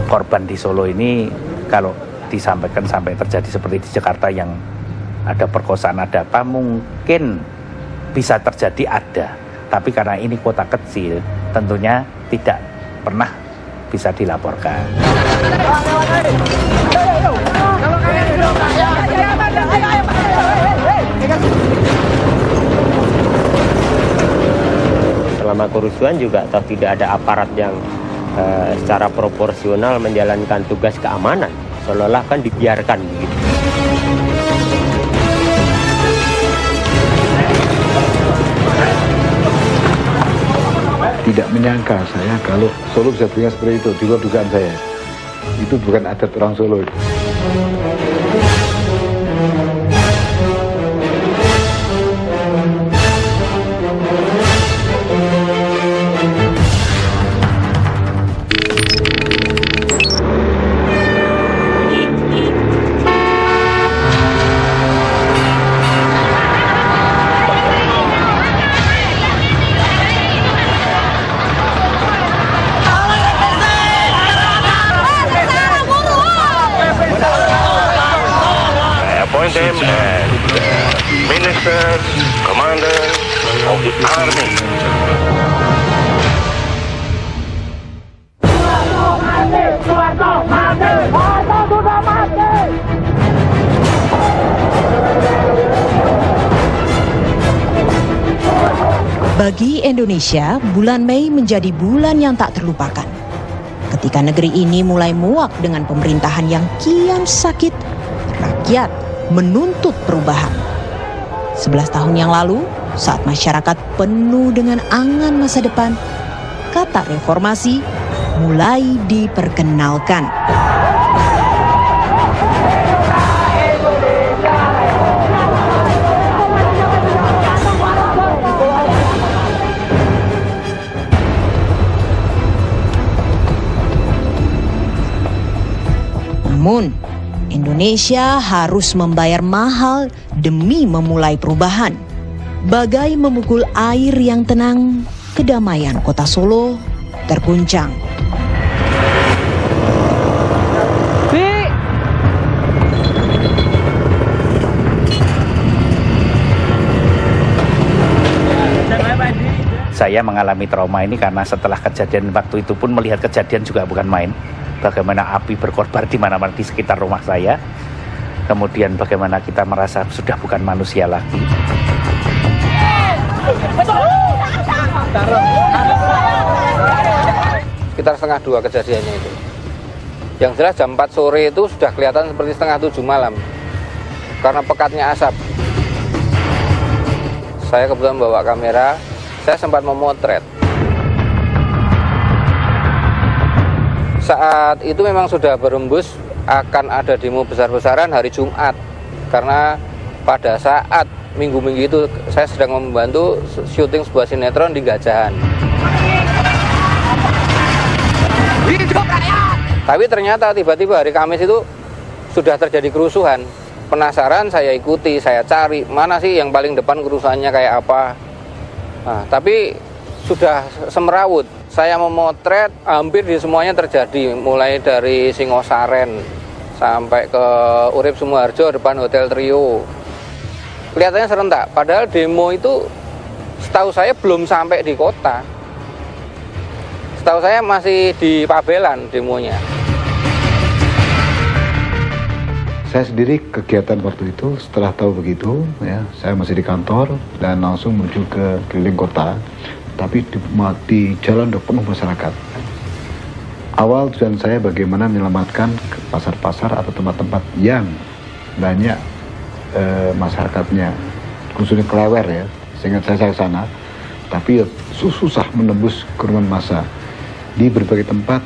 Korban di Solo ini kalau disampaikan sampai terjadi seperti di Jakarta yang ada perkosaan, ada apa, mungkin bisa terjadi, ada. Tapi karena ini kota kecil, tentunya tidak pernah bisa dilaporkan. Selama kerusuhan juga atau tidak ada aparat yang secara proporsional menjalankan tugas keamanan, seolah-olah kan dibiarkan begitu. Tidak menyangka saya kalau Solo bisa beringat seperti itu, di luar dugaan saya. Itu bukan adat orang Solo itu. Them as ministers, commanders of the army. Bagi Indonesia, bulan Mei menjadi bulan yang tak terlupakan. Ketika negeri ini mulai muak dengan pemerintahan yang kian sakit, rakyat menuntut perubahan. 11 tahun yang lalu, saat masyarakat penuh dengan angan masa depan, kata reformasi mulai diperkenalkan. Namun, Indonesia harus membayar mahal demi memulai perubahan. Bagai memukul air yang tenang, kedamaian kota Solo terguncang. Saya mengalami trauma ini karena setelah kejadian waktu itu pun melihat kejadian juga bukan main. Bagaimana api berkorbar di mana-mana di sekitar rumah saya. Kemudian bagaimana kita merasa sudah bukan manusia lagi. Sekitar setengah 2 kejadiannya itu. Yang jelas jam 4 sore itu sudah kelihatan seperti setengah 7 malam. Karena pekatnya asap. Saya kebetulan bawa kamera, saya sempat memotret. Saat itu memang sudah berembus akan ada demo besar-besaran hari Jumat. Karena pada saat minggu-minggu itu saya sedang membantu syuting sebuah sinetron di Gajahan. Tapi ternyata tiba-tiba hari Kamis itu sudah terjadi kerusuhan. Penasaran, saya ikuti, saya cari mana sih yang paling depan kerusuhannya kayak apa. Nah, tapi sudah semerawut. Saya memotret hampir di semuanya terjadi, mulai dari Singosaren sampai ke Urip Sumoharjo depan Hotel Trio. Kelihatannya serentak, padahal demo itu setahu saya belum sampai di kota. Setahu saya masih di Pabelan demonya. Saya sendiri kegiatan waktu itu setelah tahu begitu, ya, saya masih di kantor dan langsung menuju ke keliling kota. Tapi di jalan udah penuh masyarakat. Awal tujuan saya bagaimana menyelamatkan pasar-pasar atau tempat-tempat yang banyak masyarakatnya, khususnya Klewer ya, sehingga saya ke sana. Tapi susah menembus kerumunan massa. Di berbagai tempat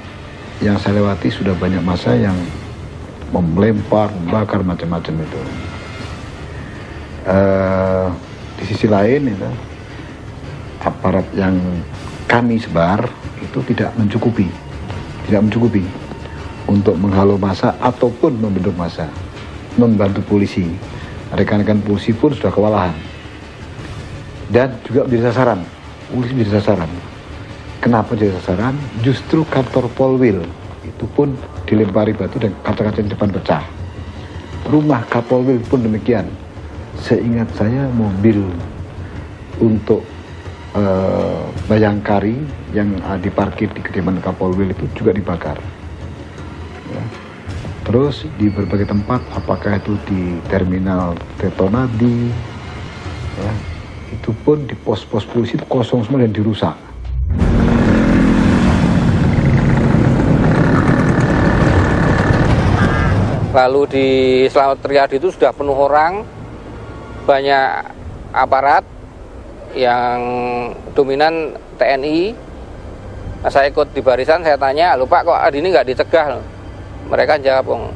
yang saya lewati sudah banyak massa yang melempar, membakar macam-macam itu. sisi lain itu aparat yang kami sebar itu tidak mencukupi untuk menghalau massa ataupun membendung massa, membantu polisi. Rekan-rekan polisi pun sudah kewalahan dan juga menjadi sasaran. Polisi menjadi sasaran. Kenapa jadi sasaran? Justru kantor Polwil itu pun dilempari batu dan kaca-kaca di depan pecah. Rumah Kapolwil pun demikian. Seingat saya mobil untuk Bayangkari yang diparkir di kediaman Kapolwil itu juga dibakar. Ya. Terus di berbagai tempat, apakah itu di terminal Tetonadi, ya, itu pun di pos-pos polisi itu kosong semua dan dirusak. Lalu di Slamet Riyadi itu sudah penuh orang, banyak aparat yang dominan TNI. Nah, saya ikut di barisan, saya tanya, "Lho Pak, kok ini nggak dicegah?" Mereka jawab,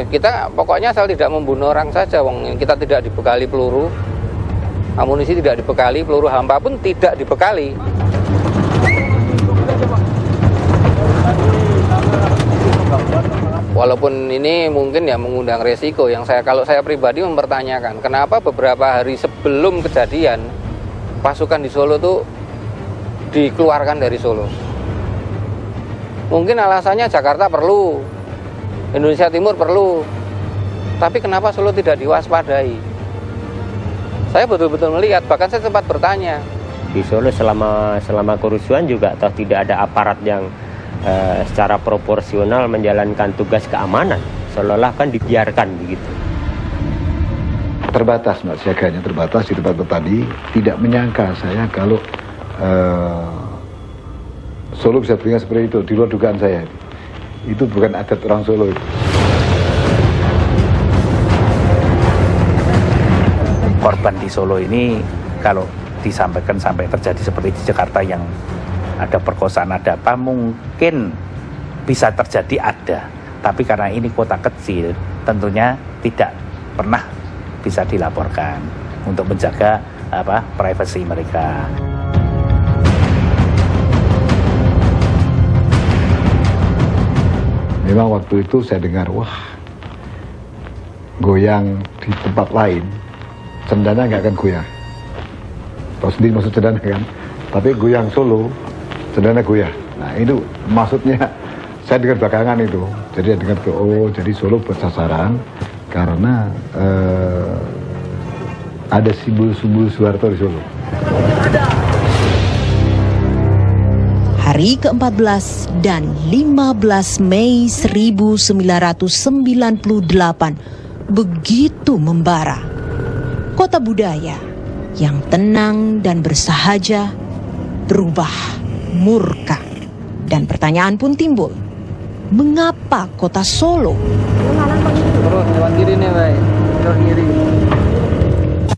"Kita pokoknya asal tidak membunuh orang saja, kita tidak dibekali peluru, amunisi tidak dibekali, peluru hampa pun tidak dibekali." Walaupun ini mungkin ya mengundang resiko, kalau saya pribadi mempertanyakan, kenapa beberapa hari sebelum kejadian pasukan di Solo tuh dikeluarkan dari Solo. Mungkin alasannya Jakarta perlu, Indonesia Timur perlu, tapi kenapa Solo tidak diwaspadai? Saya betul-betul melihat, bahkan saya sempat bertanya. Di Solo selama kerusuhan juga toh tidak ada aparat yang secara proporsional menjalankan tugas keamanan, seolah-olah kan dibiarkan begitu. Terbatas, Mbak, siaganya terbatas di tempat tadi. Tidak menyangka saya kalau Solo bisa beringat seperti itu, di luar dugaan saya. Itu bukan adat orang Solo itu. Korban di Solo ini kalau disampaikan sampai terjadi seperti di Jakarta yang ada perkosaan, ada apa, mungkin bisa terjadi, ada. Tapi karena ini kota kecil, tentunya tidak pernah bisa dilaporkan untuk menjaga privasi mereka. Memang waktu itu saya dengar, wah, goyang di tempat lain, cendana nggak akan goyang. Tahu sendiri maksud cendana kan? Tapi goyang Solo, cendana goyah. Nah itu maksudnya saya dengar belakangan itu. Jadi saya dengar jadi Solo bersasaran karena ada simbol-simbol Soeharto di Solo. Hari ke-14 dan 15 Mei 1998 begitu membara. Kota budaya yang tenang dan bersahaja berubah murka. Dan pertanyaan pun timbul, mengapa kota Solo? Terus lewat kiri nih, Bay. Lewat kiri.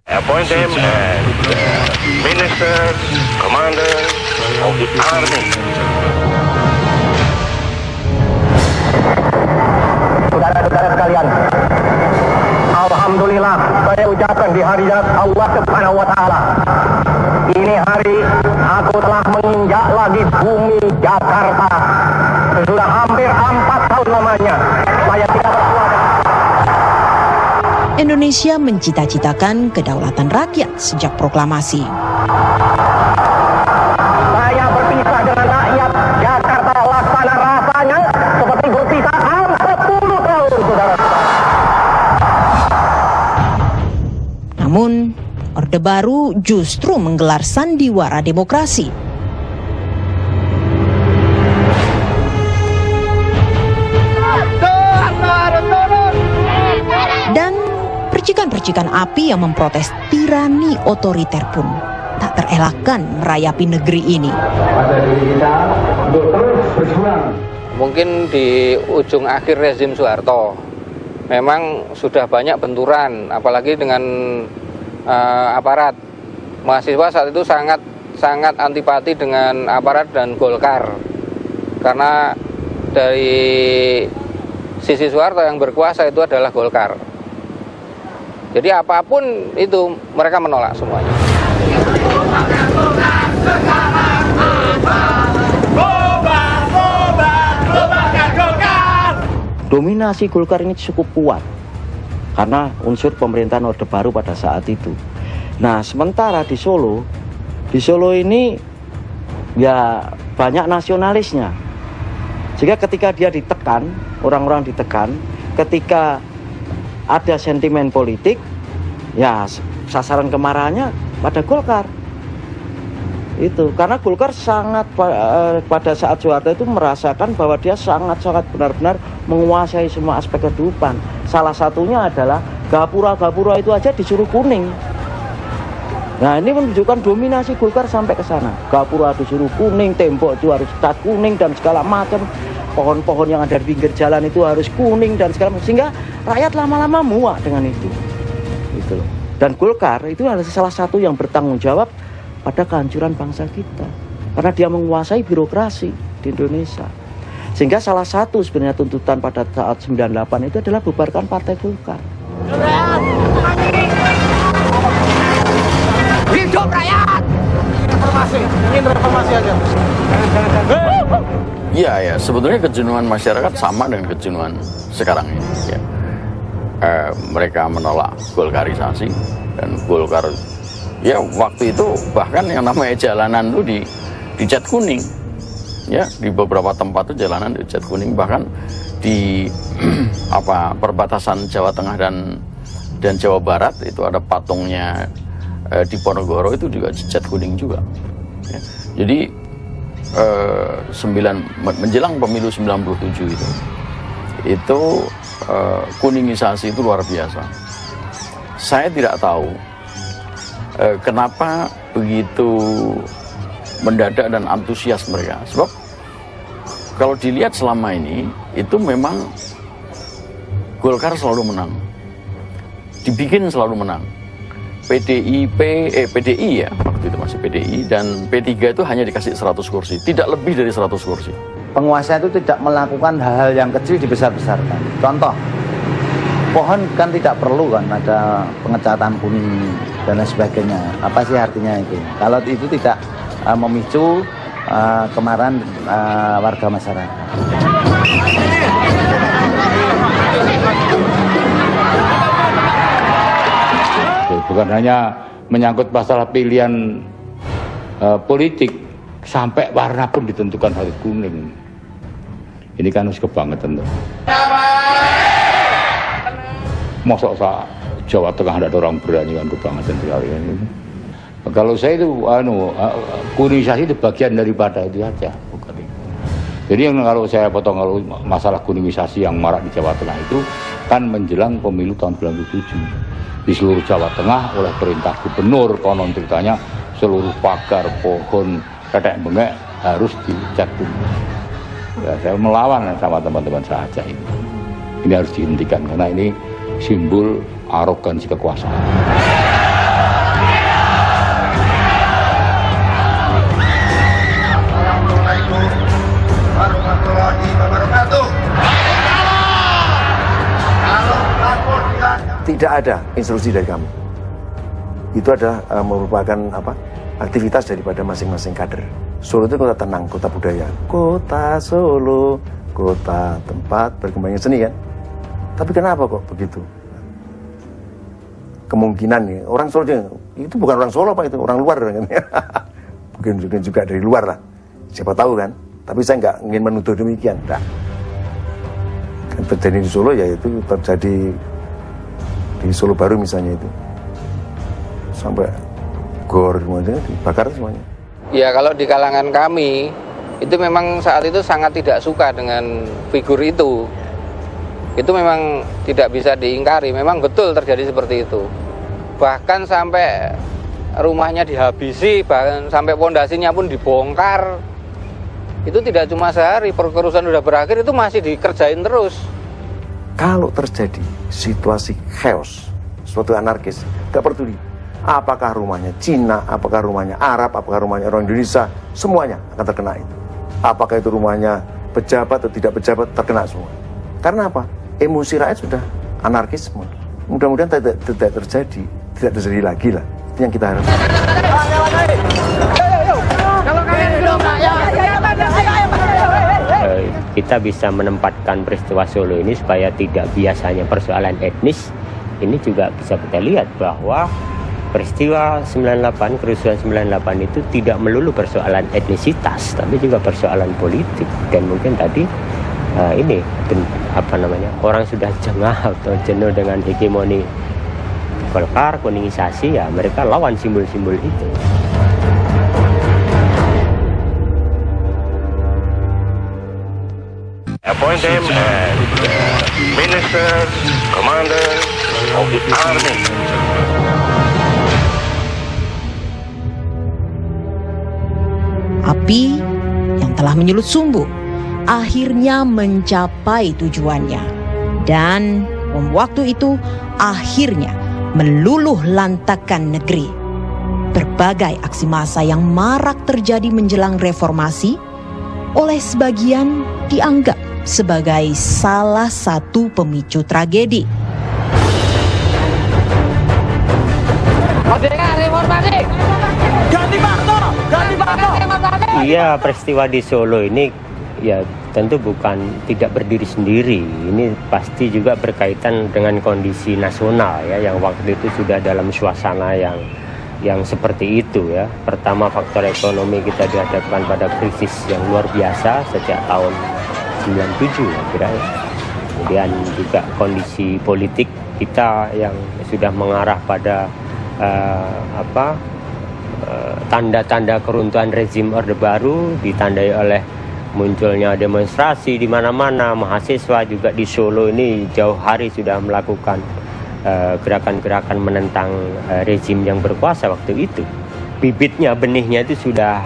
Appoint them as ministers, commanders of the army. Saudara-saudara sekalian, alhamdulillah saya ucapkan di hari Allah Subhanahu wa taala. Ini hari aku telah menginjak lagi bumi Jakarta. Sudah hampir 4 tahun lamanya saya tidak bersuara. Indonesia mencita-citakan kedaulatan rakyat sejak proklamasi. Saya berpisah dengan rakyat Jakarta laksana rasanya seperti berpisah 10 tahun, saudara. Namun, Orde Baru justru menggelar sandiwara demokrasi. Dan percikan-percikan api yang memprotes tirani otoriter pun tak terelakkan merayapi negeri ini. Mungkin di ujung akhir rezim Soeharto memang sudah banyak benturan, apalagi dengan aparat. Mahasiswa saat itu sangat antipati dengan aparat dan Golkar, karena dari sisi Soeharto yang berkuasa itu adalah Golkar. Jadi apapun itu mereka menolak semuanya. Dominasi Golkar ini cukup kuat karena unsur pemerintahan Orde Baru pada saat itu. Nah, sementara di Solo ini ya banyak nasionalisnya. Sehingga ketika dia ditekan, orang-orang ditekan, ketika ada sentimen politik, ya sasaran kemarahannya pada Golkar. Itu karena Golkar sangat pada saat Soeharto itu merasakan bahwa dia sangat-sangat benar-benar menguasai semua aspek kehidupan. Salah satunya adalah gapura-gapura itu aja disuruh kuning. Nah, ini menunjukkan dominasi Golkar sampai ke sana. Gapura disuruh kuning, tembok itu harus cat kuning dan segala macam. Pohon-pohon yang ada di pinggir jalan itu harus kuning dan segala macam. Sehingga rakyat lama-lama muak dengan itu. Gitu. Dan Golkar itu adalah salah satu yang bertanggung jawab pada kehancuran bangsa kita. Karena dia menguasai birokrasi di Indonesia. Sehingga salah satu sebenarnya tuntutan pada saat 98 itu adalah bubarkan Partai Golkar. Hidup rakyat! Ingin reformasi aja. Iya ya, sebetulnya kejenuhan masyarakat sama dengan kejenuhan sekarang ini. Ya. Mereka menolak golkarisasi dan Golkar. Ya waktu itu bahkan yang namanya jalanan itu dicat kuning. Ya di beberapa tempat itu jalanan dicat kuning, bahkan di perbatasan Jawa Tengah dan Jawa Barat itu ada patungnya di Ponorogo itu juga cat kuning juga. Ya. Jadi menjelang pemilu 97 itu kuningisasi itu luar biasa. Saya tidak tahu kenapa begitu mendadak dan antusias mereka. Sebab kalau dilihat selama ini itu memang Golkar selalu menang, dibikin selalu menang. PDI ya, waktu itu masih PDI, dan P3 itu hanya dikasih 100 kursi, tidak lebih dari 100 kursi. Penguasa itu tidak melakukan hal-hal yang kecil dibesar-besarkan. Contoh, pohon kan tidak perlu kan ada pengecatan kuning dan lain sebagainya. Apa sih artinya itu? Kalau itu tidak memicu kemarahan warga masyarakat. Bukan hanya menyangkut masalah pilihan politik, sampai warna pun ditentukan harus kuning. Ini kan harus kebangetan tuh. Masa Jawa Tengah ada orang berani kan kebangetan sekali kan. Kalau saya itu kuningisasi itu bagian daripada itu saja, bukan itu. Jadi yang kalau saya potong kalau masalah kuningisasi yang marak di Jawa Tengah itu kan menjelang pemilu tahun 97. Di seluruh Jawa Tengah oleh perintah gubernur, konon ceritanya seluruh pagar, pohon, tetek bengek harus dicat kuning. Ya, saya melawan sama teman-teman saja ini. Ini harus dihentikan karena ini simbol arogansi kekuasaan. Tidak ada instruksi dari kami. Itu adalah merupakan aktivitas daripada masing-masing kader. Solo itu kota tenang, kota budaya. Kota Solo, kota tempat berkembangnya seni kan. Tapi kenapa kok begitu? Kemungkinan nih, orang Solo itu bukan orang Solo Pak, itu orang luar kan. Mungkin juga dari luar lah. Siapa tahu kan. Tapi saya nggak ingin menuduh demikian. Nah, kan terjadi di Solo ya itu terjadi di Solo Baru misalnya itu sampai gor semuanya dibakar semuanya. Ya kalau di kalangan kami itu memang saat itu sangat tidak suka dengan figur itu. Itu memang tidak bisa diingkari, memang betul terjadi seperti itu. Bahkan sampai rumahnya dihabisi, bahkan sampai pondasinya pun dibongkar. Itu tidak cuma sehari, kerusuhan sudah berakhir itu masih dikerjain terus. Kalau terjadi situasi chaos, suatu anarkis, gak peduli. Apakah rumahnya Cina, apakah rumahnya Arab, apakah rumahnya orang Indonesia, semuanya akan terkena itu. Apakah itu rumahnya pejabat atau tidak pejabat, terkena semua. Karena apa? Emosi rakyat sudah anarkisme. Mudah-mudahan tidak terjadi lagi lah. Itu yang kita harapkan. Kita bisa menempatkan peristiwa Solo ini supaya tidak biasanya persoalan etnis. Ini juga bisa kita lihat bahwa peristiwa 98, kerusuhan 98 itu tidak melulu persoalan etnisitas, tapi juga persoalan politik. Dan mungkin tadi orang sudah jengah atau jenuh dengan hegemoni Golkar, kuningisasi, ya mereka lawan simbol-simbol itu. Appoint them as ministers, commanders of the army. Api yang telah menyulut sumbu akhirnya mencapai tujuannya. Dan bom waktu itu akhirnya meluluh lantakkan negeri. Berbagai aksi massa yang marak terjadi menjelang reformasi oleh sebagian dianggap sebagai salah satu pemicu tragedi. Iya, peristiwa di Solo ini ya tentu tidak berdiri sendiri. Ini pasti juga berkaitan dengan kondisi nasional ya, yang waktu itu sudah dalam suasana yang seperti itu ya. Pertama, faktor ekonomi, kita dihadapkan pada krisis yang luar biasa sejak tahun 97 ya kira ya. Kemudian juga kondisi politik kita yang sudah mengarah pada tanda-tanda keruntuhan rezim Orde Baru, ditandai oleh munculnya demonstrasi di mana-mana. Mahasiswa juga di Solo ini jauh hari sudah melakukan gerakan-gerakan menentang rezim yang berkuasa waktu itu. Bibitnya, benihnya itu sudah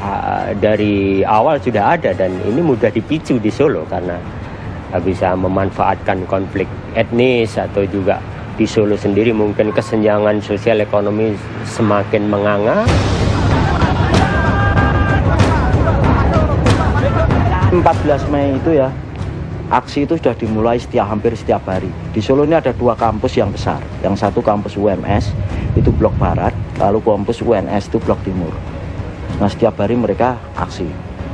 dari awal sudah ada, dan ini mudah dipicu di Solo karena bisa memanfaatkan konflik etnis, atau juga di Solo sendiri mungkin kesenjangan sosial ekonomi semakin menganga. 14 Mei itu ya, aksi itu sudah dimulai hampir setiap hari. Di Solo ini ada 2 kampus yang besar. Yang satu kampus UMS, itu blok barat, lalu kampus UNS itu blok timur. Nah, setiap hari mereka aksi.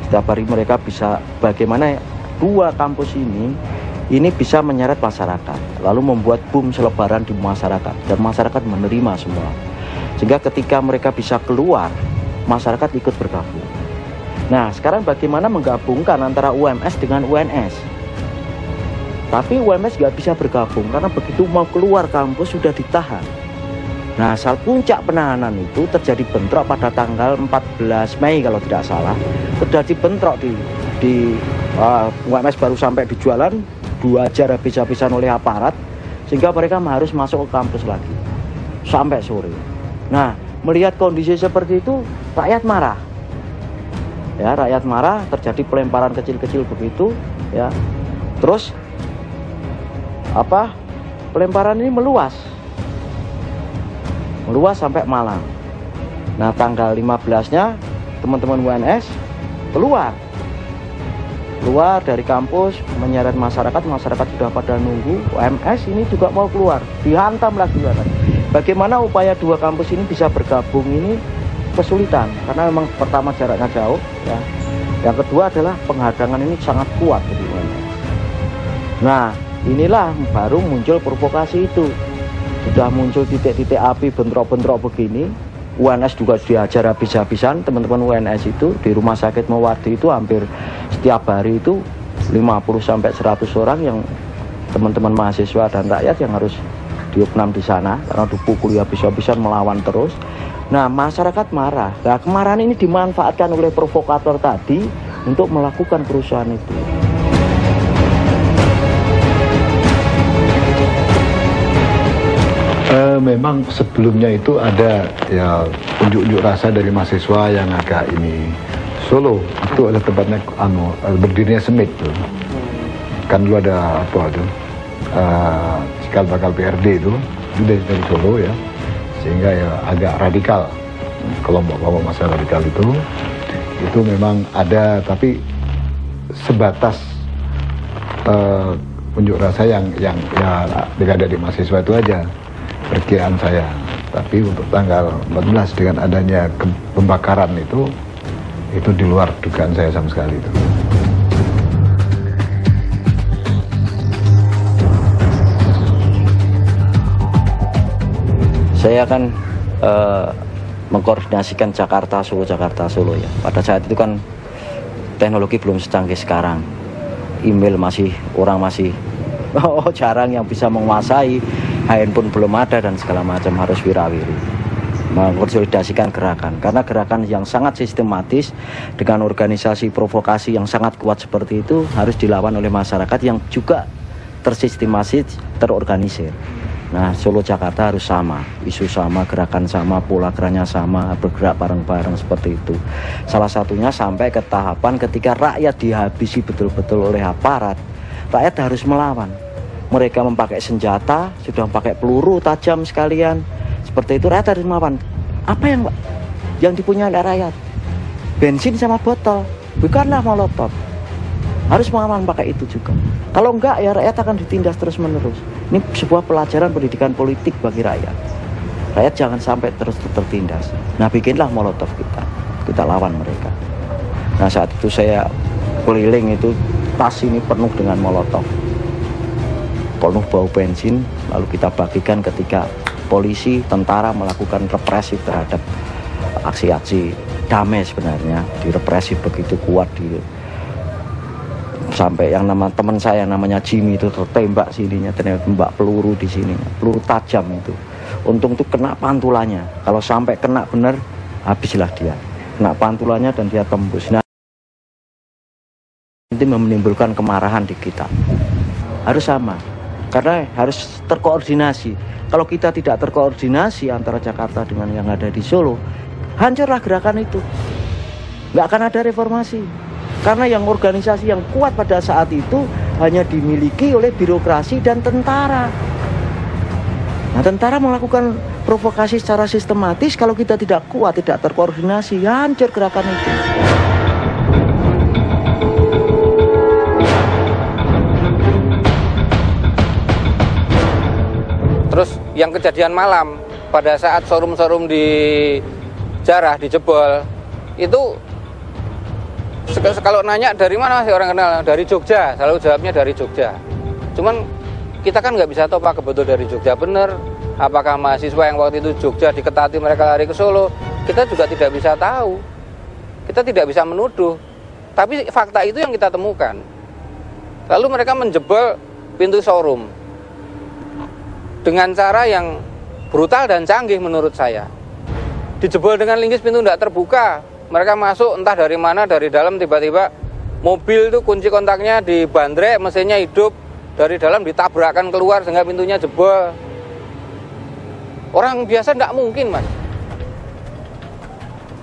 Setiap hari mereka bisa, bagaimana 2 kampus ini bisa menyeret masyarakat, lalu membuat boom selebaran di masyarakat, dan masyarakat menerima semua. Sehingga ketika mereka bisa keluar, masyarakat ikut bergabung. Nah, sekarang bagaimana menggabungkan antara UMS dengan UNS? Tapi UMS nggak bisa bergabung karena begitu mau keluar kampus sudah ditahan. Nah, saat puncak penahanan itu terjadi bentrok pada tanggal 14 Mei kalau tidak salah. Terjadi bentrok di UMS baru sampai di jualan, diajar habis-habisan oleh aparat, sehingga mereka harus masuk ke kampus lagi sampai sore. Nah, melihat kondisi seperti itu, rakyat marah. Ya, rakyat marah, terjadi pelemparan kecil-kecil begitu, ya. Terus pelemparan ini meluas sampai Malang. Nah, tanggal 15-nya teman-teman UNS keluar dari kampus, menyeret masyarakat sudah pada nunggu. UMS ini juga mau keluar, dihantam lagi. Bagaimana upaya 2 kampus ini bisa bergabung ini kesulitan, karena memang pertama jaraknya jauh ya. Yang kedua adalah penghadangan ini sangat kuat gitu. Nah, inilah baru muncul provokasi itu. Sudah muncul titik-titik api, bentrok-bentrok begini. UNS juga diajar habis-habisan. Teman-teman UNS itu di Rumah Sakit Mawardi itu hampir setiap hari itu 50-100 orang yang teman-teman mahasiswa dan rakyat yang harus diopnam di sana karena dipukuli habis-habisan, melawan terus. Nah, masyarakat marah. Nah, kemarahan ini dimanfaatkan oleh provokator tadi untuk melakukan kerusuhan itu. Memang sebelumnya itu ada ya unjuk-unjuk rasa dari mahasiswa yang agak ini. Solo itu ada tempatnya berdirinya Semit tuh. Kan dulu ada cikal bakal PRD itu dari Solo ya. Sehingga ya agak radikal, kelompok-kelompok massa radikal itu memang ada, tapi sebatas unjuk rasa yang ya adik-adik mahasiswa itu aja. perkiraan saya. Tapi untuk tanggal 14 dengan adanya pembakaran itu di luar dugaan saya sama sekali itu. Saya kan mengkoordinasikan Jakarta Solo ya. Pada saat itu kan teknologi belum secanggih sekarang. Email orang masih jarang yang bisa menguasai, handphone belum ada dan segala macam, harus wirawiri. Mengkonsolidasikan gerakan, karena gerakan yang sangat sistematis dengan organisasi provokasi yang sangat kuat seperti itu harus dilawan oleh masyarakat yang juga tersistematis, terorganisir. Nah, Solo Jakarta harus sama, isu sama, gerakan sama, pola geraknya sama, bergerak bareng-bareng seperti itu. Salah satunya sampai ke tahapan ketika rakyat dihabisi betul-betul oleh aparat, rakyat harus melawan. Mereka memakai senjata, sudah memakai peluru tajam sekalian, seperti itu rakyat harus melawan. Apa yang dipunyai oleh rakyat? Bensin sama botol, bukanlah molotov. Harus melawan pakai itu juga. Kalau enggak ya rakyat akan ditindas terus-menerus. Ini sebuah pelajaran pendidikan politik bagi rakyat. Rakyat jangan sampai terus tertindas. Nah, bikinlah molotov kita lawan mereka. Nah, saat itu saya keliling itu, tas ini penuh dengan molotov, penuh bau bensin, lalu kita bagikan ketika polisi, tentara melakukan represif terhadap aksi-aksi damai sebenarnya, direpresif begitu kuat sampai yang teman saya namanya Jimmy itu tertembak sininya, tembak peluru di sini, peluru tajam itu. Untung itu kena pantulannya. Kalau sampai kena benar, habislah dia. Kena pantulannya dan dia tembus. Nah, itu menimbulkan kemarahan di kita. Harus sama, karena harus terkoordinasi. Kalau kita tidak terkoordinasi antara Jakarta dengan yang ada di Solo, hancurlah gerakan itu. Nggak akan ada reformasi. Karena yang organisasi yang kuat pada saat itu hanya dimiliki oleh birokrasi dan tentara. Nah, tentara melakukan provokasi secara sistematis. Kalau kita tidak kuat, tidak terkoordinasi, hancur gerakan itu. Terus yang kejadian malam pada saat showroom-showroom di Jarah dijebol itu, kalau nanya dari mana sih orang kenal, dari Jogja, selalu jawabnya dari Jogja. Cuman kita kan nggak bisa tahu apakah betul dari Jogja benar, apakah mahasiswa yang waktu itu Jogja diketati mereka lari ke Solo, kita juga tidak bisa tahu. Kita tidak bisa menuduh, tapi fakta itu yang kita temukan. Lalu mereka menjebol pintu showroom dengan cara yang brutal dan canggih menurut saya. Dijebol dengan linggis, pintu tidak terbuka. Mereka masuk entah dari mana, dari dalam tiba-tiba mobil itu kunci kontaknya dibandrek, mesinnya hidup, dari dalam ditabrakkan keluar sehingga pintunya jebol. Orang biasa tidak mungkin, Mas.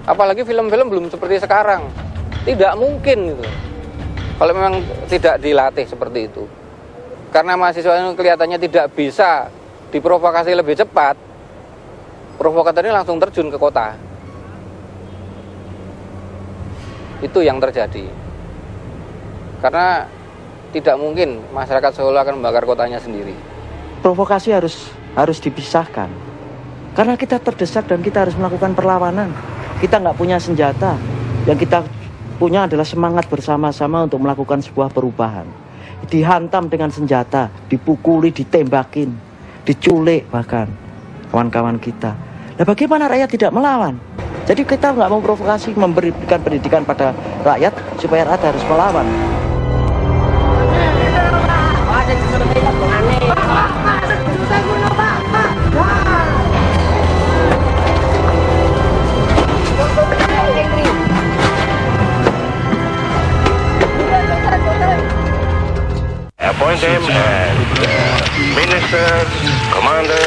Apalagi film-film belum seperti sekarang. Tidak mungkin itu. Kalau memang tidak dilatih seperti itu. Karena mahasiswa ini kelihatannya tidak bisa diprovokasi lebih cepat, provokator ini langsung terjun ke kota. Itu yang terjadi. Karena tidak mungkin masyarakat Solo akan membakar kotanya sendiri. Provokasi harus dipisahkan. Karena kita terdesak dan kita harus melakukan perlawanan. Kita nggak punya senjata. Yang kita punya adalah semangat bersama-sama untuk melakukan sebuah perubahan. Dihantam dengan senjata, dipukuli, ditembakin, diculik bahkan kawan-kawan kita. Nah, bagaimana rakyat tidak melawan? Jadi kita nggak mau provokasi, memberikan pendidikan pada rakyat supaya rakyat harus melawan. Appoint him as Minister, Commander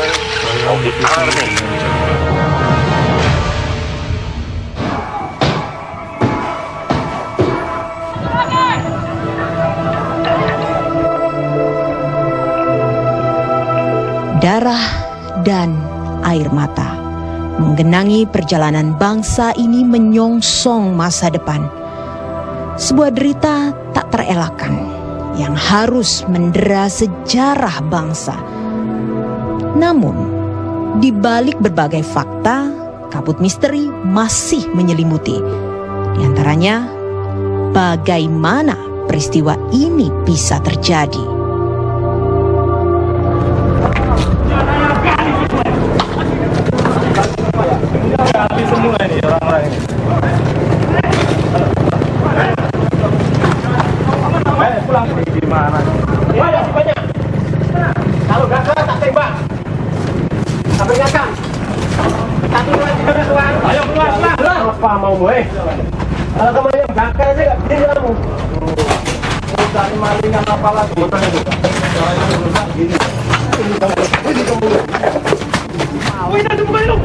of the Army. Darah dan air mata menggenangi perjalanan bangsa ini menyongsong masa depan. Sebuah derita tak terelakkan yang harus mendera sejarah bangsa. Namun, Di balik berbagai fakta, kabut misteri masih menyelimuti. Di antaranya, bagaimana peristiwa ini bisa terjadi? Semua ini orang-orang ini. Pulang gimana? Banyak. Kalau gagal tak tembak. Sampai gagal. Satu lagi keluar. Ayo keluar. Apa mau gue? Kalau kamu yang gagal aja nggak begini kamu. Cari malingan apa lagi? Motornya juga. Gini. Ini kamu. Wih, nanti bukain lu.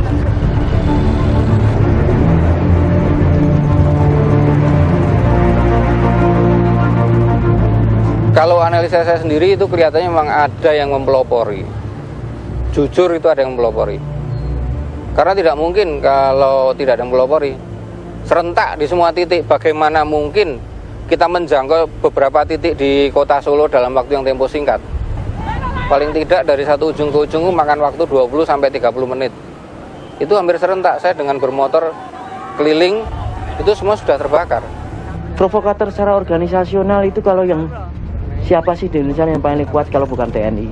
Kalau analisa saya sendiri itu kelihatannya memang ada yang mempelopori. Jujur itu ada yang mempelopori. Karena tidak mungkin kalau tidak ada yang mempelopori. Serentak di semua titik, bagaimana mungkin kita menjangkau beberapa titik di kota Solo dalam waktu yang tempo singkat. Paling tidak dari satu ujung ke ujung makan waktu 20-30 menit. Itu hampir serentak, saya dengan bermotor keliling, itu semua sudah terbakar. Provokator secara organisasional itu kalau yang siapa sih di Indonesia yang paling kuat kalau bukan TNI?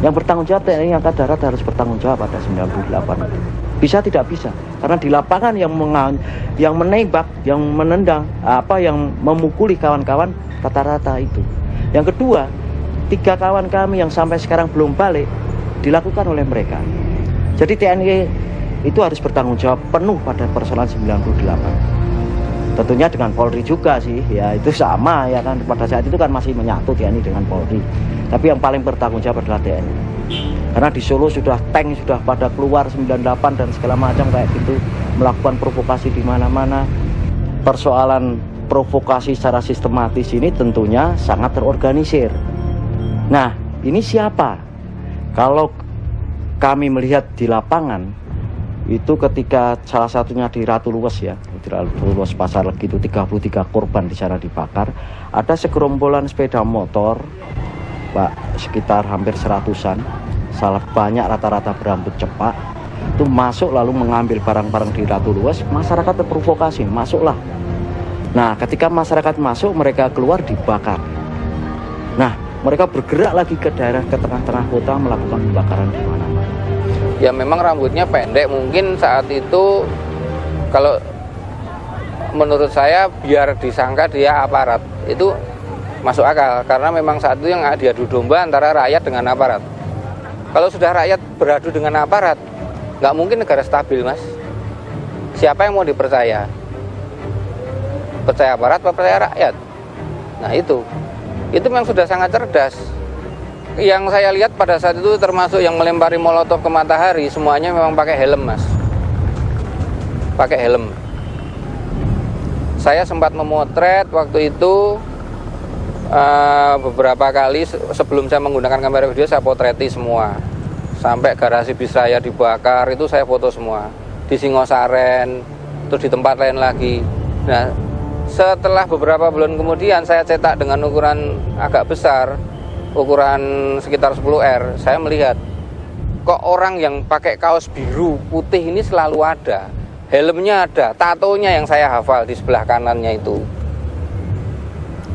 Yang bertanggung jawab TNI Angkatan Darat harus bertanggung jawab pada 98 itu. Bisa tidak bisa? Karena di lapangan yang menembak, yang menendang, yang memukuli kawan-kawan rata-rata itu. Yang kedua, 3 kawan kami yang sampai sekarang belum balik dilakukan oleh mereka. Jadi TNI itu harus bertanggung jawab penuh pada persoalan 98. Tentunya dengan Polri juga sih, ya itu sama ya kan, pada saat itu kan masih menyatu TNI dengan Polri. Tapi yang paling bertanggung jawab adalah TNI. Karena di Solo sudah tank sudah pada keluar 98 dan segala macam kayak gitu, melakukan provokasi di mana-mana. Persoalan provokasi secara sistematis ini tentunya sangat terorganisir. Nah, ini siapa? Kalau kami melihat di lapangan, itu ketika salah satunya di Ratu Luwes ya, di Ratu Luwes Pasar Legi itu 33 korban di sana dibakar. Ada segerombolan sepeda motor, Pak, sekitar hampir 100-an, salah banyak rata-rata berambut cepak, itu masuk lalu mengambil barang-barang di Ratu Luwes. Masyarakat terprovokasi, masuklah. Nah, ketika masyarakat masuk, mereka keluar dibakar. Nah, mereka bergerak lagi ke daerah, ke tengah-tengah kota melakukan pembakaran di mana-mana. Ya memang rambutnya pendek, mungkin saat itu kalau menurut saya biar disangka dia aparat itu masuk akal, karena memang saat itu yang diadu domba antara rakyat dengan aparat. Kalau sudah rakyat beradu dengan aparat, nggak mungkin negara stabil, Mas. Siapa yang mau dipercaya? Percaya aparat atau percaya rakyat? Nah itu memang sudah sangat cerdas. Yang saya lihat pada saat itu termasuk yang melempari molotov ke matahari, semuanya memang pakai helm, Mas. Pakai helm. Saya sempat memotret waktu itu beberapa kali sebelum saya menggunakan kamera video, saya potreti semua. Sampai garasi bis raya dibakar, itu saya foto semua. Di Singosaren, terus di tempat lain lagi. Nah, setelah beberapa bulan kemudian saya cetak dengan ukuran agak besar, ukuran sekitar 10R, saya melihat kok orang yang pakai kaos biru putih ini selalu ada, helmnya ada, tatonya yang saya hafal di sebelah kanannya itu.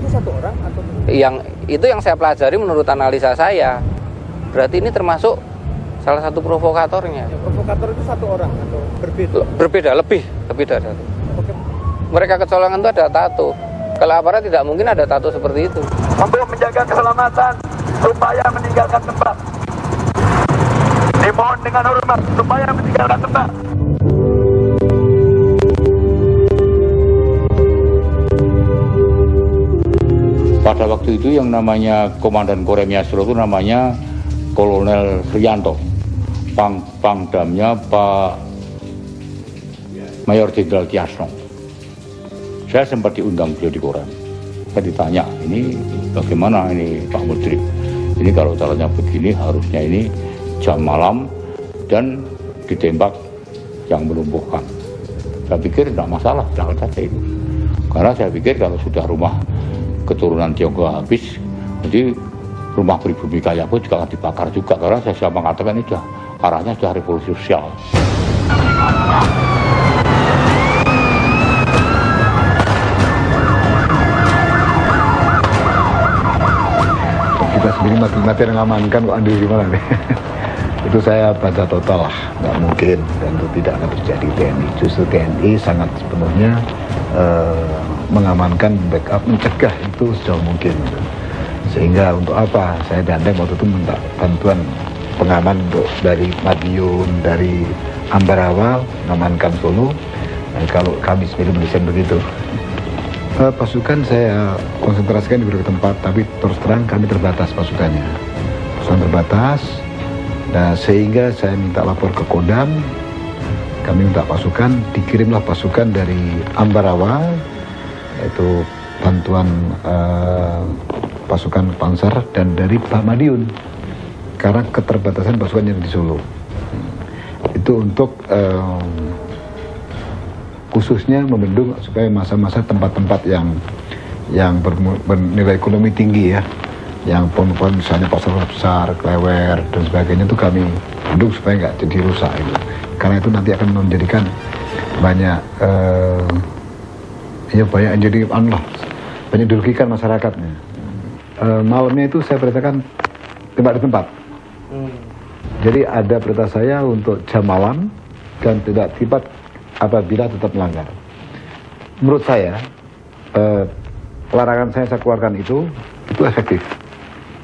Itu satu orang atau? Itu yang saya pelajari menurut analisa saya. Berarti ini termasuk salah satu provokatornya. Ya, provokator itu satu orang atau berbeda? Berbeda, lebih dari satu. Oke. Mereka kecolongan itu ada tato. Kalau aparat tidak mungkin ada tato seperti itu. Untuk menjaga keselamatan supaya meninggalkan tempat. Dimohon dengan hormat supaya meninggalkan tempat. Pada waktu itu yang namanya Komandan Koremnya Solo itu namanya Kolonel Rianto. Pangdamnya Pak Mayor Jenderal Tiasno. Saya sempat diundang beliau di koran. Saya ditanya, ini bagaimana ini Pak Mudrik? Ini kalau caranya begini, harusnya ini jam malam dan ditembak yang melumpuhkan. Saya pikir tidak masalah, jangan saja itu. Karena saya pikir kalau sudah rumah keturunan Tionghoa habis, jadi rumah pribumi kaya pun juga akan dibakar juga. Karena saya sudah mengatakan ini sudah arahnya sudah revolusi sosial. Kita sendiri mati-matian mengamankan kok Andi gimana nih? Itu saya baca total lah, nggak mungkin dan itu tidak akan terjadi TNI. Justru TNI sangat sepenuhnya mengamankan, backup, mencegah itu sejauh mungkin. Sehingga untuk apa? Saya dandeng waktu itu minta bantuan pengaman untuk dari Madiun, dari Ambarawa, mengamankan Solo. Dan kalau kami sendiri mendesain begitu. Pasukan saya konsentrasikan di beberapa tempat, tapi terus terang kami terbatas pasukannya. Pasukan terbatas, nah sehingga saya minta lapor ke Kodam, kami minta pasukan, dikirimlah pasukan dari Ambarawa, yaitu bantuan pasukan Panser, dan dari Madiun, karena keterbatasan pasukan yang di Solo. Itu untuk khususnya membendung supaya masa-masa tempat-tempat yang bernilai ekonomi tinggi ya, yang pohon-pohon misalnya pasar besar, Klewer dan sebagainya itu kami bendung supaya nggak jadi rusak itu. Karena itu nanti akan menjadikan banyak jadi banyak dirugikan masyarakatnya. Malamnya itu saya perintahkan tembak di tempat. Jadi ada perintah saya untuk jam malam dan tidak tiba apabila tetap melanggar. Menurut saya, pelarangan saya keluarkan itu efektif.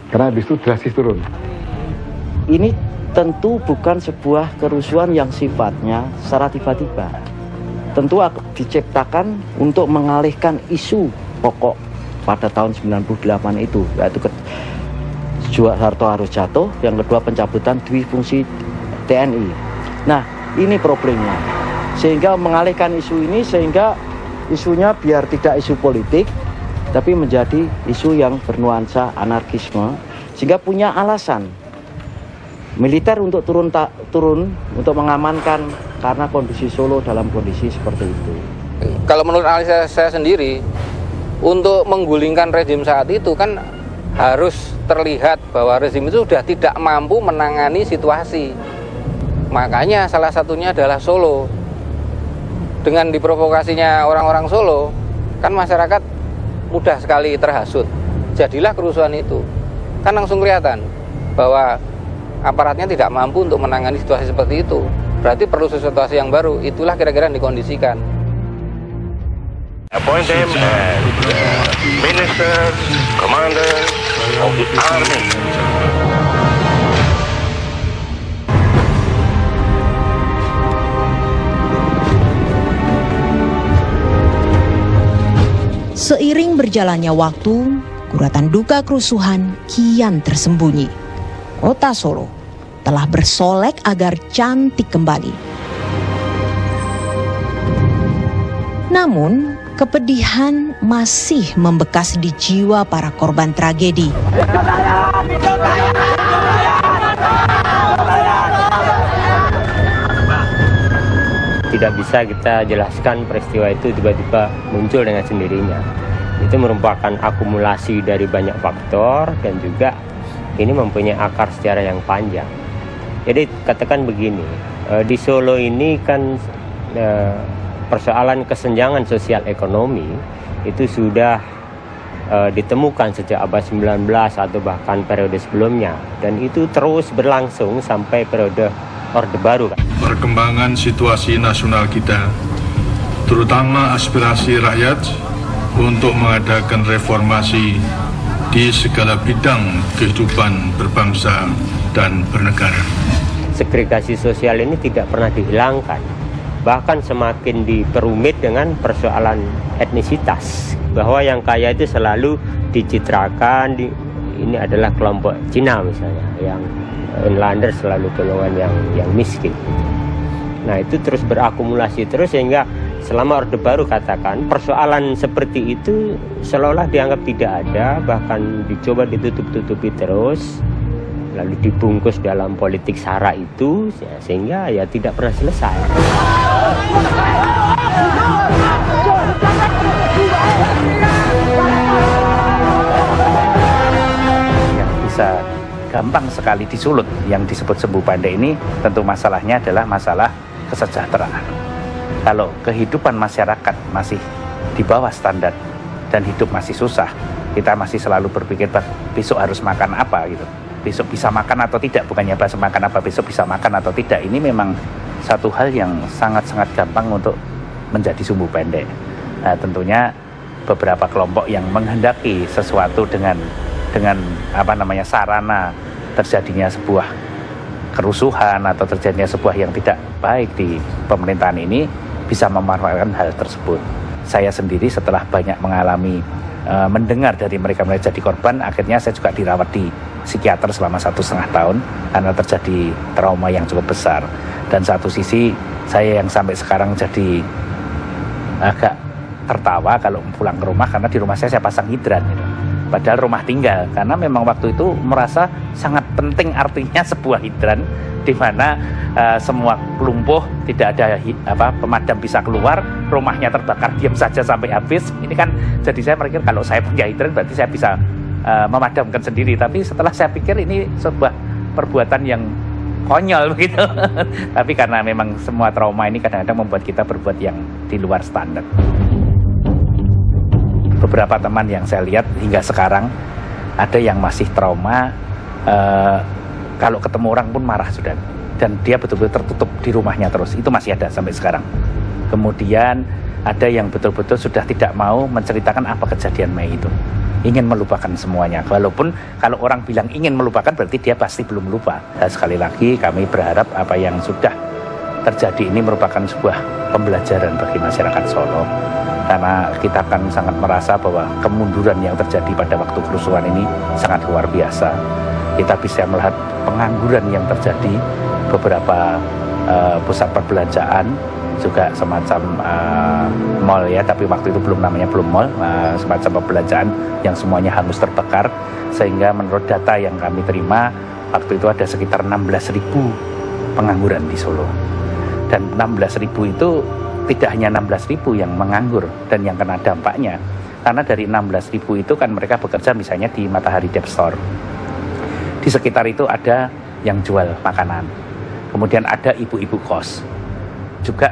Karena habis itu drastis turun. Ini tentu bukan sebuah kerusuhan yang sifatnya secara tiba-tiba. Tentu diciptakan untuk mengalihkan isu pokok pada tahun 98 itu, yaitu Soeharto harus jatuh, yang kedua pencabutan duifungsi TNI. Nah, ini problemnya. Sehingga mengalihkan isu ini, sehingga isunya biar tidak isu politik, tapi menjadi isu yang bernuansa anarkisme, sehingga punya alasan militer untuk turun untuk mengamankan karena kondisi Solo dalam kondisi seperti itu. Kalau menurut analisa saya sendiri, untuk menggulingkan rezim saat itu kan harus terlihat bahwa rezim itu sudah tidak mampu menangani situasi. Makanya salah satunya adalah Solo. Dengan diprovokasinya orang-orang Solo, kan masyarakat mudah sekali terhasut. Jadilah kerusuhan itu. Kan langsung kelihatan bahwa aparatnya tidak mampu untuk menangani situasi seperti itu. Berarti perlu situasi yang baru. Itulah kira-kira yang dikondisikan. Appoint them as ministers, commanders of the army. Seiring berjalannya waktu, guratan duka kerusuhan kian tersembunyi. Kota Solo telah bersolek agar cantik kembali. Namun, kepedihan masih membekas di jiwa para korban tragedi. Tidak bisa kita jelaskan peristiwa itu tiba-tiba muncul dengan sendirinya. Itu merupakan akumulasi dari banyak faktor dan juga ini mempunyai akar sejarah yang panjang. Jadi katakan begini, di Solo ini kan persoalan kesenjangan sosial ekonomi itu sudah ditemukan sejak abad 19 atau bahkan periode sebelumnya, dan itu terus berlangsung sampai periode Orde Baru. Perkembangan situasi nasional kita, terutama aspirasi rakyat untuk mengadakan reformasi di segala bidang kehidupan berbangsa dan bernegara. Segregasi sosial ini tidak pernah dihilangkan, bahkan semakin diperumit dengan persoalan etnisitas, bahwa yang kaya itu selalu dicitrakan ini adalah kelompok Cina misalnya, yang inlander selalu golongan yang miskin. Nah, itu terus berakumulasi terus sehingga selama Orde Baru katakan persoalan seperti itu seolah-olah dianggap tidak ada, bahkan dicoba ditutup-tutupi terus, lalu dibungkus dalam politik sara itu sehingga ya tidak pernah selesai. Yang bisa gampang sekali sekali disulut yang disebut Sumbu Pandai ini, tentu masalahnya adalah masalah kesejahteraan. Kalau kehidupan masyarakat masih di bawah standar dan hidup masih susah, kita masih selalu berpikir besok harus makan apa gitu. Besok bisa makan atau tidak, bukannya bahas makan apa, besok bisa makan atau tidak. Ini memang satu hal yang sangat-sangat gampang untuk menjadi sumbu pendek. Nah, tentunya beberapa kelompok yang menghendaki sesuatu dengan sarana terjadinya sebuah kerusuhan atau terjadinya sebuah yang tidak baik di pemerintahan ini bisa memanfaatkan hal tersebut. Saya sendiri setelah banyak mengalami mendengar dari mereka jadi korban, akhirnya saya juga dirawat di psikiater selama 1,5 tahun karena terjadi trauma yang cukup besar. Dan satu sisi saya yang sampai sekarang jadi agak tertawa kalau pulang ke rumah karena di rumah saya pasang hidran gitu. Padahal rumah tinggal, karena memang waktu itu merasa sangat penting artinya sebuah hidran di mana semua lumpuh, tidak ada pemadam bisa keluar, rumahnya terbakar diam saja sampai habis. Ini kan jadi saya berpikir kalau saya punya hidran berarti saya bisa memadamkan sendiri. Tapi setelah saya pikir ini sebuah perbuatan yang konyol begitu. Tapi karena memang semua trauma ini kadang-kadang membuat kita berbuat yang di luar standar. Beberapa teman yang saya lihat hingga sekarang ada yang masih trauma, kalau ketemu orang pun marah sudah, dan dia betul-betul tertutup di rumahnya terus. Itu masih ada sampai sekarang. Kemudian ada yang betul-betul sudah tidak mau menceritakan apa kejadian Mei itu, ingin melupakan semuanya. Walaupun kalau orang bilang ingin melupakan berarti dia pasti belum lupa. Dan sekali lagi kami berharap apa yang sudah terjadi ini merupakan sebuah pembelajaran bagi masyarakat Solo. Karena kita akan sangat merasa bahwa kemunduran yang terjadi pada waktu kerusuhan ini sangat luar biasa. Kita bisa melihat pengangguran yang terjadi, beberapa pusat perbelanjaan, juga semacam mall ya, tapi waktu itu belum mall, semacam perbelanjaan yang semuanya hangus terbakar, sehingga menurut data yang kami terima, waktu itu ada sekitar 16.000 pengangguran di Solo. Dan 16.000 itu tidak hanya 16.000 yang menganggur dan yang kena dampaknya, karena dari 16.000 itu kan mereka bekerja misalnya di Matahari Dep Store. Di sekitar itu ada yang jual makanan, kemudian ada ibu-ibu kos, juga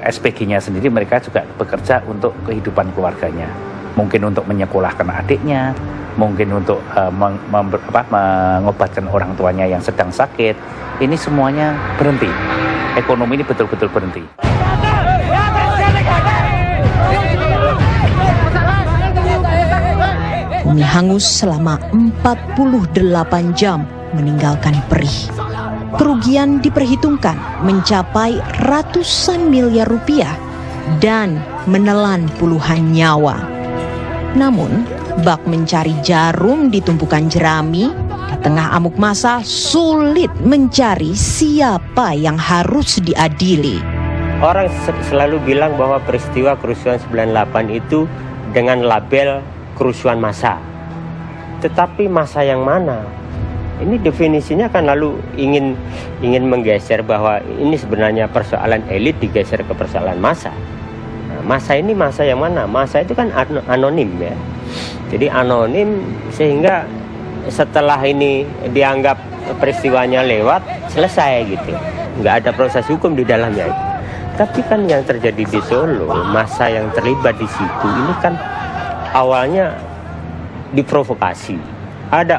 SPG-nya sendiri mereka juga bekerja untuk kehidupan keluarganya, mungkin untuk menyekolahkan adiknya, mungkin untuk mengobatkan orang tuanya yang sedang sakit. Ini semuanya berhenti, ekonomi ini betul-betul berhenti. Bumi hangus selama 48 jam meninggalkan perih. Kerugian diperhitungkan mencapai ratusan miliar rupiah dan menelan puluhan nyawa. Namun, bak mencari jarum di tumpukan jerami, di tengah amuk massa sulit mencari siapa yang harus diadili. Orang selalu bilang bahwa peristiwa kerusuhan 98 itu dengan label kerusuhan massa. Tetapi massa yang mana? Ini definisinya kan lalu ingin menggeser bahwa ini sebenarnya persoalan elit digeser ke persoalan massa. Nah, massa ini massa yang mana? Massa itu kan anonim ya. Jadi anonim sehingga setelah ini dianggap peristiwanya lewat, selesai gitu. Nggak ada proses hukum di dalamnya. Tapi kan yang terjadi di Solo, massa yang terlibat di situ ini kan awalnya diprovokasi. Ada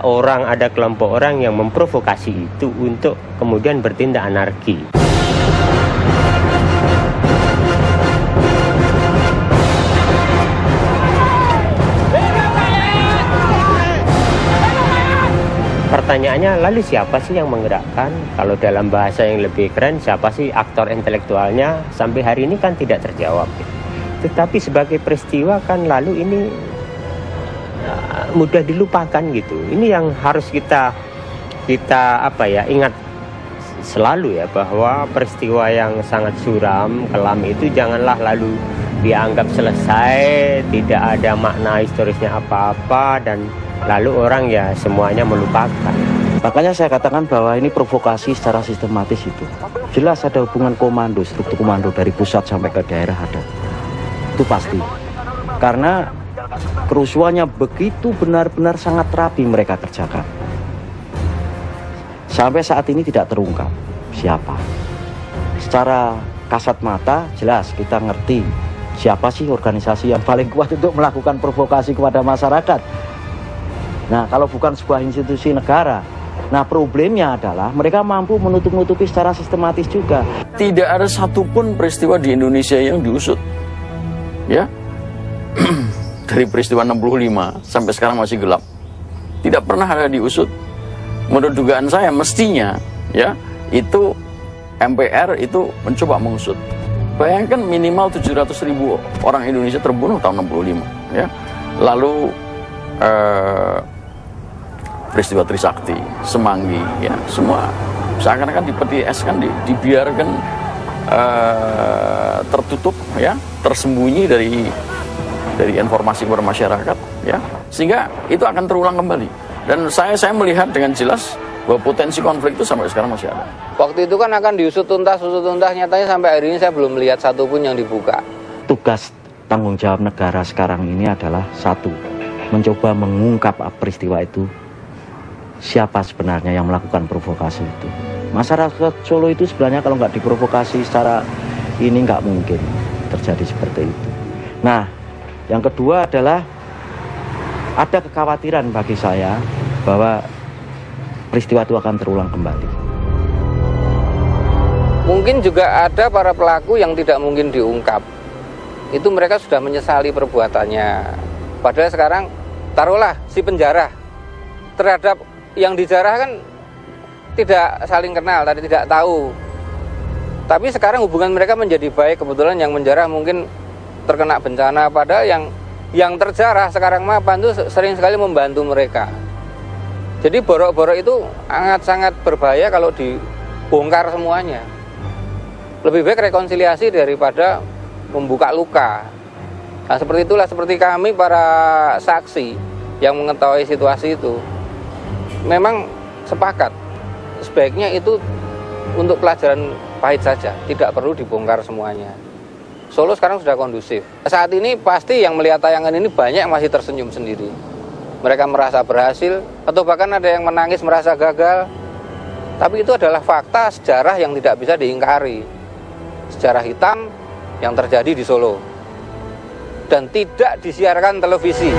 kelompok orang yang memprovokasi itu untuk kemudian bertindak anarki. Pertanyaannya, lalu siapa sih yang menggerakkan? Kalau dalam bahasa yang lebih keren, siapa sih aktor intelektualnya? Sampai hari ini kan tidak terjawab. Tetapi sebagai peristiwa kan lalu ini mudah dilupakan gitu. Ini yang harus kita ingat selalu ya, bahwa peristiwa yang sangat suram, kelam itu janganlah lalu dianggap selesai, tidak ada makna historisnya apa-apa, dan lalu orang ya semuanya melupakan. Makanya saya katakan bahwa ini provokasi secara sistematis itu. Jelas ada hubungan komando, struktur komando dari pusat sampai ke daerah ada. Itu pasti. Karena kerusuhannya begitu benar-benar sangat rapi mereka kerjakan. sampai saat ini tidak terungkap siapa. Secara kasat mata jelas kita ngerti siapa sih organisasi yang paling kuat untuk melakukan provokasi kepada masyarakat. Nah, kalau bukan sebuah institusi negara, nah problemnya adalah mereka mampu menutup-nutupi secara sistematis juga. Tidak ada satupun peristiwa di Indonesia yang diusut, ya. Dari peristiwa 65 sampai sekarang masih gelap. Tidak pernah ada diusut. Menurut dugaan saya mestinya, ya, itu MPR itu mencoba mengusut. Bayangkan minimal 700.000 orang Indonesia terbunuh tahun 65, ya. Lalu peristiwa Trisakti, Semanggi, ya, semua seakan-akan dibiarkan tertutup, ya, tersembunyi dari informasi kepada masyarakat, ya, sehingga itu akan terulang kembali. Dan saya melihat dengan jelas bahwa potensi konflik itu sampai sekarang masih ada. Waktu itu kan akan diusut tuntas, nyatanya sampai hari ini saya belum melihat satupun yang dibuka. Tugas tanggung jawab negara sekarang ini adalah satu, mencoba mengungkap peristiwa itu. Siapa sebenarnya yang melakukan provokasi itu? Masyarakat Solo itu sebenarnya kalau nggak diprovokasi secara ini nggak mungkin terjadi seperti itu. Nah, yang kedua adalah ada kekhawatiran bagi saya bahwa peristiwa itu akan terulang kembali. Mungkin juga ada para pelaku yang tidak mungkin diungkap. Itu mereka sudah menyesali perbuatannya. Padahal sekarang taruhlah si penjara terhadap yang dijarah kan tidak saling kenal, tadi tidak tahu. Tapi sekarang hubungan mereka menjadi baik. Kebetulan yang menjarah mungkin terkena bencana, padahal yang terjarah sekarang mapan itu sering sekali membantu mereka. Jadi borok-borok itu sangat berbahaya kalau dibongkar semuanya. Lebih baik rekonsiliasi daripada membuka luka. Nah, seperti itulah, seperti kami para saksi yang mengetahui situasi itu, memang sepakat sebaiknya itu untuk pelajaran pahit saja, tidak perlu dibongkar semuanya. Solo sekarang sudah kondusif. Saat ini pasti yang melihat tayangan ini banyak yang masih tersenyum sendiri. Mereka merasa berhasil, atau bahkan ada yang menangis merasa gagal. Tapi itu adalah fakta sejarah yang tidak bisa diingkari. Sejarah hitam yang terjadi di Solo. Dan tidak disiarkan televisi.